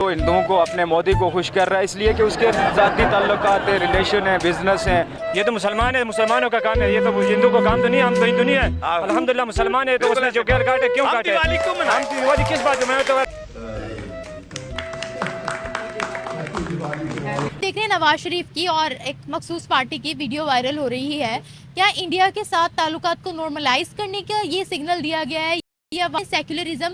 तो हिंदुओं को अपने मोदी को खुश कर रहा है इसलिए कि उसके ज़ाती ताल्लुकात है, रिलेशन है, बिजनेस है। ये तो मुसलमान है, मुसलमानों का काम है, ये तो हिंदू को काम तो नहीं है। हम तो हिंदू नहीं है, अल्हम्दुलिल्लाह मुसलमान है। तो उसने जो गैर काटे क्यों काटे? हम दिवाली किस बात में तो देख रहे हैं नवाज शरीफ की और एक मखसूस पार्टी की वीडियो वायरल हो रही है। क्या इंडिया के साथ ताल्लुकात को नॉर्मलाइज करने का ये सिग्नल दिया गया है या सेक्युलरिज्म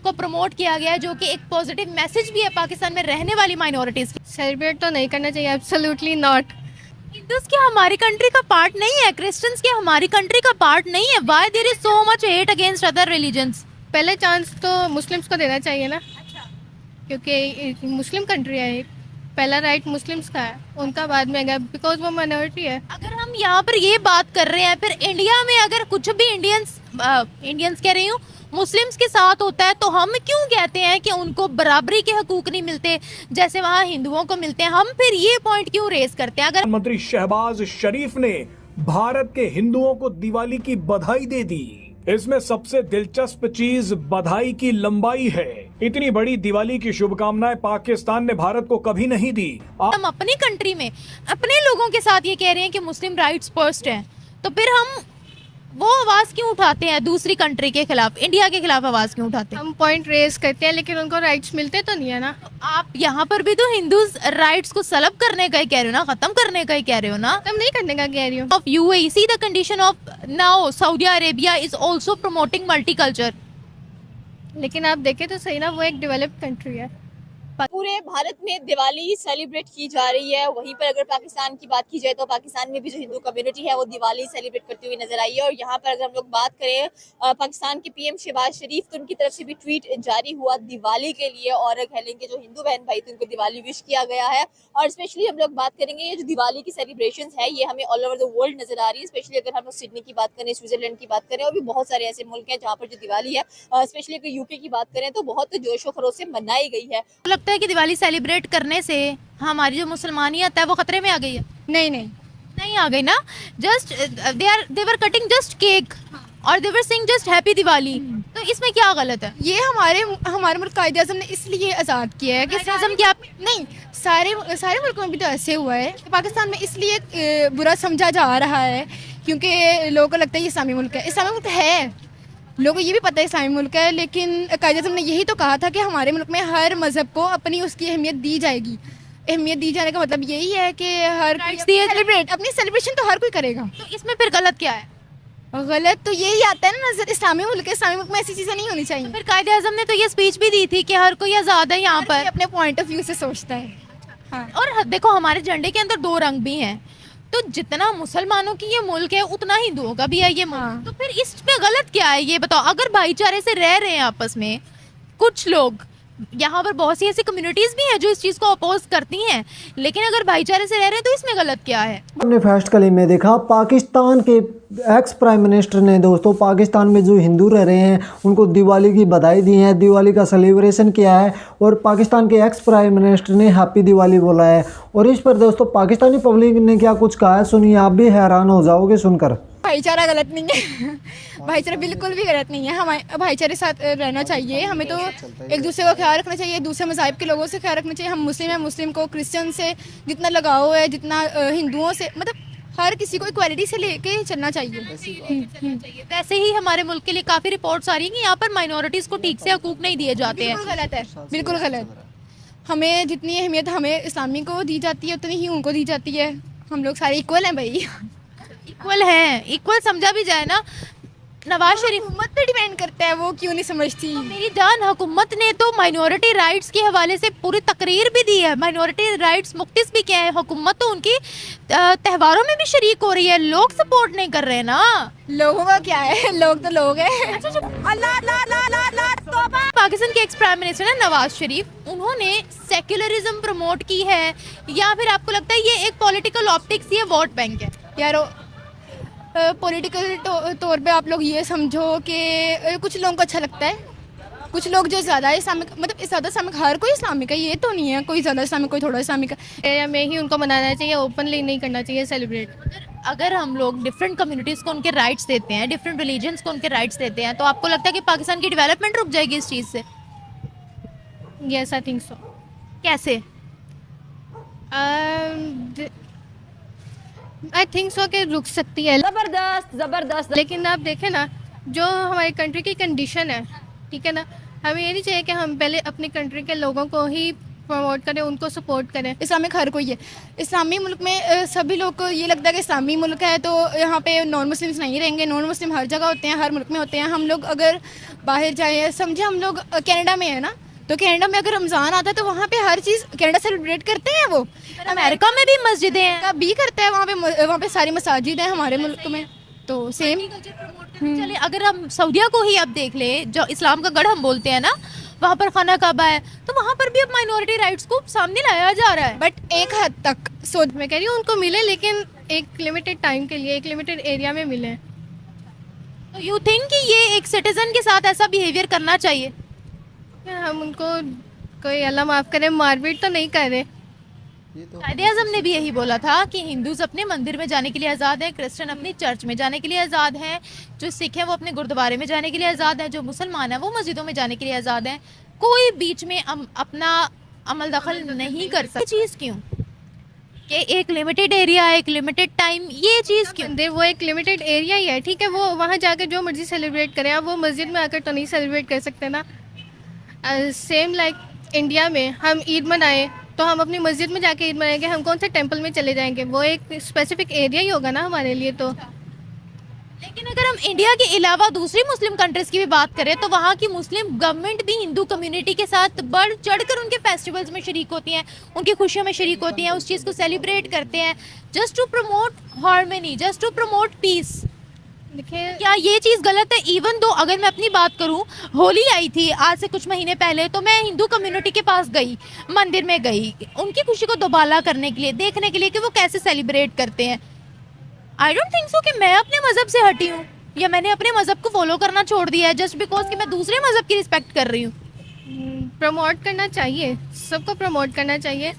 को प्रमोट किया गया है, जो कि एक पॉजिटिव मैसेज भी है पाकिस्तान में रहने वाली माइनॉरिटीज? सेलिब्रेट तो नहीं करना चाहिए, एब्सोल्युटली नॉट। हिंदूज क्या हमारी कंट्री का पार्ट नहीं है? क्रिश्चियंस क्या हमारी कंट्री का पार्ट नहीं है? Why there is so much hate against other religions? पहले चांस तो मुस्लिम्स को देना चाहिए ना, क्योंकि मुस्लिम कंट्री है, पहला राइट मुस्लिम्स का है, उनका बाद में आएगा बिकॉज वो माइनॉरिटी है। अगर हम यहाँ पर ये बात कर रहे हैं, फिर इंडिया में अगर कुछ भी इंडियंस कह रही हूँ मुस्लिम्स के साथ होता है, तो हम क्यों कहते हैं कि उनको बराबरी के हकूक नहीं मिलते जैसे वहाँ हिंदुओं को मिलते हैं? हम फिर ये पॉइंट क्यों रेज करते हैं? अगर मंत्री शहबाज शरीफ ने भारत के हिंदुओं को दिवाली की बधाई दे दी। इसमें सबसे दिलचस्प चीज बधाई की लंबाई है। इतनी बड़ी दिवाली की शुभकामनाएं पाकिस्तान ने भारत को कभी नहीं दी। हम अपनी कंट्री में अपने लोगों के साथ ये कह रहे हैं कि मुस्लिम राइट्स फर्स्ट हैं, तो फिर हम वो आवाज क्यों उठाते हैं दूसरी कंट्री के खिलाफ, इंडिया के खिलाफ आवाज क्यों उठाते हैं? हम पॉइंट रेज करते हैं, लेकिन उनको राइट्स मिलते तो नहीं है ना। आप यहाँ पर भी तो हिंदूज राइट्स को सलब करने का ही कह रहे हो ना, खत्म करने का ही कह रहे हो ना? खत्म नहीं करने का कह रही हूँ। Of UAE, see the condition of now Saudi Arabia is also promoting multicultural. लेकिन आप देखें तो सही ना, वो एक डेवलप्ड कंट्री है। पूरे भारत में दिवाली सेलिब्रेट की जा रही है। वहीं पर अगर पाकिस्तान की बात की जाए तो पाकिस्तान में भी जो हिंदू कम्युनिटी है वो दिवाली सेलिब्रेट करती हुई नजर आई है। और यहाँ पर अगर हम लोग बात करें पाकिस्तान के पीएम शहबाज शरीफ, तो उनकी तरफ से भी ट्वीट जारी हुआ दिवाली के लिए, और कह लेंगे जो हिंदू बहन भाई थे उनको दिवाली विश किया गया है। और स्पेशली हम लोग बात करेंगे ये जो दिवाली की सेलिब्रेशन है ये हमें ऑल ओवर द वर्ल्ड नजर आ रही है। स्पेशली अगर हम लोग सिडनी की बात करें, स्विट्जरलैंड की बात करें, और भी बहुत सारे ऐसे मुल्क हैं जहाँ पर जो दिवाली है, स्पेशली अगर यूके की बात करें तो बहुत जोशो खरोश से मनाई गई है। लगता है कि दिवाली सेलिब्रेट करने से हमारी जो मुसलमानियत है वो खतरे में आ गई है? नहीं आ गई ना। Just they were cutting just cake और they were saying just happy Diwali, तो इसमें क्या गलत है? ये हमारे मुल्क कायदे आज़म ने इसलिए आज़ाद किया है कि आज़म क्या नहीं, सारे मुल्कों में भी तो ऐसे हुआ है। पाकिस्तान में इसलिए बुरा समझा जा रहा है क्योंकि लोगों को लगता है ये इस्लामी मुल्क है। इस्लामी मुल्क है, लोगों को ये भी पता है इस्लामी मुल्क है, लेकिन कायदे आज़म ने यही तो कहा था कि हमारे मुल्क में हर मज़हब को अपनी उसकी अहमियत दी जाएगी। अहमियत दी जाने का मतलब यही है कि हर अपनी सेलिब्रेशन तो हर कोई करेगा। तो इसमें फिर गलत क्या है? गलत तो यही आता है ना नजर, इस्लामी मुल्क है, इस्लामी मुल्क में ऐसी चीज़ें नहीं होनी चाहिए। फिर कायदे आज़म ने तो ये स्पीच भी दी थी कि हर कोई आज़ाद है यहाँ पर, अपने पॉइंट ऑफ व्यू से सोचता है। हाँ। और देखो हमारे झंडे के अंदर दो रंग भी हैं, तो जितना मुसलमानों की ये मुल्क है उतना हिंदुओं का भी है ये मुल्क। हाँ। तो फिर इसमें गलत क्या है ये बताओ? अगर भाईचारे से रह रहे हैं आपस में कुछ लोग, यहाँ पर बहुत सी ऐसी कम्युनिटीज भी हैं जो इस चीज को अपोज करती हैं, लेकिन अगर भाईचारे से रह रहे हैं तो इसमें गलत क्या है? हमने फर्स्ट क्लिप में देखा पाकिस्तान के एक्स प्राइम मिनिस्टर ने दोस्तों पाकिस्तान में जो हिंदू रह रहे हैं उनको दिवाली की बधाई दी है, दिवाली का सेलिब्रेशन किया है, और पाकिस्तान के एक्स प्राइम मिनिस्टर ने हैप्पी दिवाली बोला है। और इस पर दोस्तों पाकिस्तानी पब्लिक ने क्या कुछ कहा है सुनिए, आप भी हैरान हो जाओगे सुनकर। भाईचारा गलत नहीं है, भाईचारा बिल्कुल भी गलत नहीं है। हमारे भाईचारे साथ रहना चाहिए, हमें तो एक दूसरे का ख्याल रखना चाहिए, दूसरे मज़ाहिब के लोगों से ख्याल रखना चाहिए। हम मुस्लिम हैं, मुस्लिम को क्रिश्चियन से जितना लगाव है, जितना हिंदुओं से, मतलब हर किसी को इक्वालिटी से लेके चलना चाहिए। वैसे ही हमारे मुल्क के लिए काफ़ी रिपोर्ट्स आ रही हैं कि यहाँ पर माइनॉरिटीज़ को ठीक से हकूक नहीं दिए जाते हैं। बिल्कुल गलत है, बिल्कुल गलत। हमें जितनी अहमियत हमें इस्लामी को दी जाती है उतनी ही उनको दी जाती है। हम लोग सारे इक्वल हैं भाई। इक्वल है, इक्वल समझा भी जाए ना। नवाज शरीफ हुकूमत पे डिपेंड करता है, वो क्यों नहीं समझती? मेरी जान, हुकूमत ने तो माइनॉरिटी राइट्स के हवाले से पूरी तकरीर भी दी है, माइनॉरिटी राइट्स मुक्तिस भी किया है। हुकूमत तो उनकी त्योहारों में भी शरीक हो रही है, लोग सपोर्ट नहीं कर रहे ना। लोगों का क्या है, लोग तो लोग हैं। पाकिस्तान के एक्स प्राइम मिनिस्टर है नवाज शरीफ, उन्होंने सेक्युलरिज्म प्रमोट की है, या फिर आपको लगता है ये एक पॉलिटिकल ऑप्टिक्स, ये वोट बैंक है? यारो पॉलिटिकल तौर पे आप लोग ये समझो कि कुछ लोगों को अच्छा लगता है, कुछ लोग जो ज़्यादा इस्लामिक, मतलब ज़्यादा इस्लामिक, हर कोई इस्लामिक है ये तो नहीं है, कोई ज़्यादा इस्लामिक कोई थोड़ा इस्लामिक है। में ही उनको मनाना चाहिए, ओपनली नहीं करना चाहिए सेलिब्रेट। अगर हम लोग डिफरेंट कम्युनिटीज़ को उनके राइट्स देते हैं, डिफरेंट रिलीजन्स को उनके राइट्स देते हैं, तो आपको लगता है कि पाकिस्तान की डेवलपमेंट रुक जाएगी इस चीज़ से? Yes I think so. कैसे? आई थिंक सो कि रुक सकती है, जबरदस्त जबरदस्त। लेकिन आप देखें ना जो हमारी कंट्री की कंडीशन है, ठीक है ना, हमें ये नहीं चाहिए कि हम पहले अपनी कंट्री के लोगों को ही प्रमोट करें, उनको सपोर्ट करें। इस्लामिक हर कोई है, इस्लामी मुल्क में सभी लोग को ये लगता है कि इस्लामी मुल्क है तो यहाँ पे नॉन मुस्लिम्स नहीं रहेंगे। नॉन मुस्लिम हर जगह होते हैं, हर मुल्क में होते हैं। हम लोग अगर बाहर जाएँ, समझे हम लोग कनाडा में है ना, तो कनाडा में अगर रमज़ान आता है तो वहाँ पे हर चीज़ कनाडा सेलिब्रेट करते हैं। वो अमेरिका में भी मस्जिदें हैं, का भी करता है, वहाँ पे सारी मसाजिद हैं हमारे मुल्क में, तो सेम। चलिए अगर हम सऊदिया को ही अब देख ले, जो इस्लाम का गढ़ हम बोलते हैं ना, वहाँ पर खाना काबा है, तो वहाँ पर भी अब माइनॉरिटी राइट्स को सामने लाया जा रहा है। बट एक हद तक सोच मैं कह रही हूँ उनको मिले, लेकिन एक लिमिटेड टाइम के लिए, एक लिमिटेड एरिया में मिले। तो यू थिंक कि ये एक सिटीजन के साथ ऐसा बिहेवियर करना चाहिए? हम उनको कोई अल्लाह माफ़ करे मारपीट तो नहीं कर रहे। कायदे आज़म ने भी यही बोला था कि हिंदूज अपने मंदिर में जाने के लिए आज़ाद हैं, क्रिश्चियन अपनी चर्च में जाने के लिए आज़ाद हैं, जो सिख हैं वो अपने गुरुद्वारे में जाने के लिए आज़ाद हैं, जो मुसलमान हैं वो मस्जिदों में जाने के लिए आज़ाद हैं। कोई बीच में अपना अमल दखल नहीं कर सकता। चीज़ क्यों कि एक लिमिटेड एरिया, एक लिमिटेड टाइम, ये चीज़ क्यों? वो एक लिमिटेड एरिया ही है, ठीक है, वो वहाँ जाकर जो मर्जी सेलिब्रेट करें। अब वो मस्जिद में आकर तो नहीं सेलिब्रेट कर सकते ना। सेम लाइक इंडिया में हम ईद मनाएं तो हम अपनी मस्जिद में जाके ईद मनाएंगे, हम कौन से टेंपल में चले जाएंगे? वो एक स्पेसिफिक एरिया ही होगा ना हमारे लिए। तो लेकिन अगर हम इंडिया के अलावा दूसरी मुस्लिम कंट्रीज की भी बात करें तो वहाँ की मुस्लिम गवर्नमेंट भी हिंदू कम्युनिटी के साथ बढ़ चढ़कर उनके फेस्टिवल्स में शरीक होती हैं, उनकी खुशियों में शरीक होती हैं, उस चीज़ को सेलिब्रेट करते हैं, just to promote harmony, just to promote peace. देखिए क्या ये चीज़ गलत है? इवन दो अगर मैं अपनी बात करूं, होली आई थी आज से कुछ महीने पहले, तो मैं हिंदू कम्युनिटी के पास गई, मंदिर में गई, उनकी खुशी को दोबाला करने के लिए, देखने के लिए कि वो कैसे सेलिब्रेट करते हैं। आई डोंट थिंक सो कि मैं अपने मज़हब से हटी हूँ या मैंने अपने मज़हब को फॉलो करना छोड़ दिया है जस्ट बिकॉज कि मैं दूसरे मज़हब की रिस्पेक्ट कर रही हूँ। प्रमोट करना चाहिए, सबको प्रमोट करना चाहिए,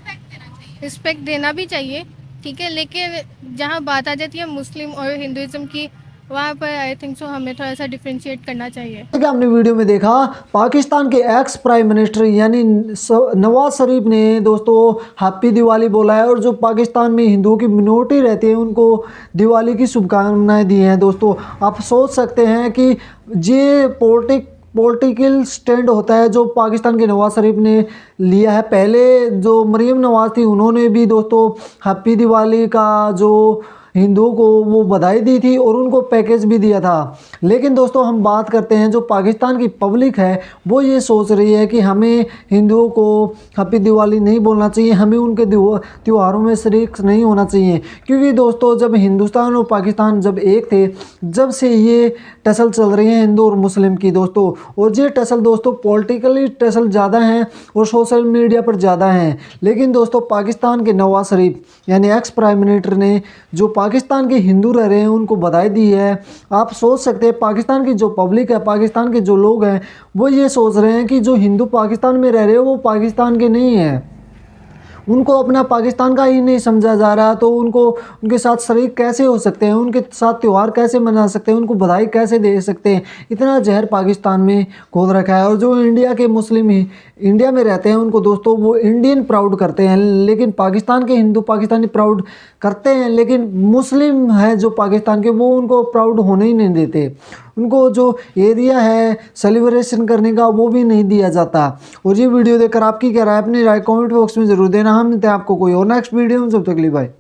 रिस्पेक्ट देना भी चाहिए, ठीक है, लेकिन जहाँ बात आ जाती है मुस्लिम और हिंदुज़म की, वहाँ पर आई थिंक सो हमें थोड़ा सा डिफ्रेंशिएट करना चाहिए। कि हमने वीडियो में देखा पाकिस्तान के एक्स प्राइम मिनिस्टर यानी नवाज शरीफ ने दोस्तों हैप्पी दिवाली बोला है और जो पाकिस्तान में हिंदुओं की मिनोरिटी रहती है उनको दिवाली की शुभकामनाएं दी हैं। दोस्तों आप सोच सकते हैं कि ये पॉलिटिकल स्टैंड होता है जो पाकिस्तान के नवाज शरीफ ने लिया है। पहले जो मरीम नवाज थी उन्होंने भी दोस्तों हैप्पी दिवाली का जो हिंदुओं को वो बधाई दी थी और उनको पैकेज भी दिया था। लेकिन दोस्तों हम बात करते हैं जो पाकिस्तान की पब्लिक है वो ये सोच रही है कि हमें हिंदुओं को हैप्पी दिवाली नहीं बोलना चाहिए, हमें उनके त्योहारों में शरीक नहीं होना चाहिए। क्योंकि दोस्तों जब हिंदुस्तान और पाकिस्तान जब एक थे, जब से ये टसल चल रही है हिंदू और मुस्लिम की दोस्तों, और ये टसल दोस्तों पॉलिटिकली टसल ज़्यादा हैं और सोशल मीडिया पर ज़्यादा हैं। लेकिन दोस्तों पाकिस्तान के नवाज शरीफ यानी एक्स प्राइम मिनिस्टर ने जो पाकिस्तान के हिंदू रह रहे हैं उनको बधाई दी है। आप सोच सकते हैं पाकिस्तान की जो पब्लिक है, पाकिस्तान के जो लोग हैं वो ये सोच रहे हैं कि जो हिंदू पाकिस्तान में रह रहे हैं वो पाकिस्तान के नहीं हैं, उनको अपना पाकिस्तान का ही नहीं समझा जा रहा, तो उनको उनके साथ शरीक कैसे हो सकते हैं, उनके साथ त्यौहार कैसे मना सकते हैं, उनको बधाई कैसे दे सकते हैं। इतना जहर पाकिस्तान में खोद रखा है। और जो इंडिया के मुस्लिम ही इंडिया में रहते हैं उनको दोस्तों वो इंडियन प्राउड करते हैं, लेकिन पाकिस्तान के हिंदू पाकिस्तानी प्राउड करते हैं, लेकिन मुस्लिम है जो पाकिस्तान के वो उनको प्राउड होने ही नहीं देते। उनको जो एरिया है सेलिब्रेशन करने का वो भी नहीं दिया जाता। और ये वीडियो देखकर आपकी क्या राय, अपनी राय कमेंट बॉक्स में ज़रूर देना। हम मिलते हैं आपको कोई और नेक्स्ट वीडियो में, जब तक के लिए बाय।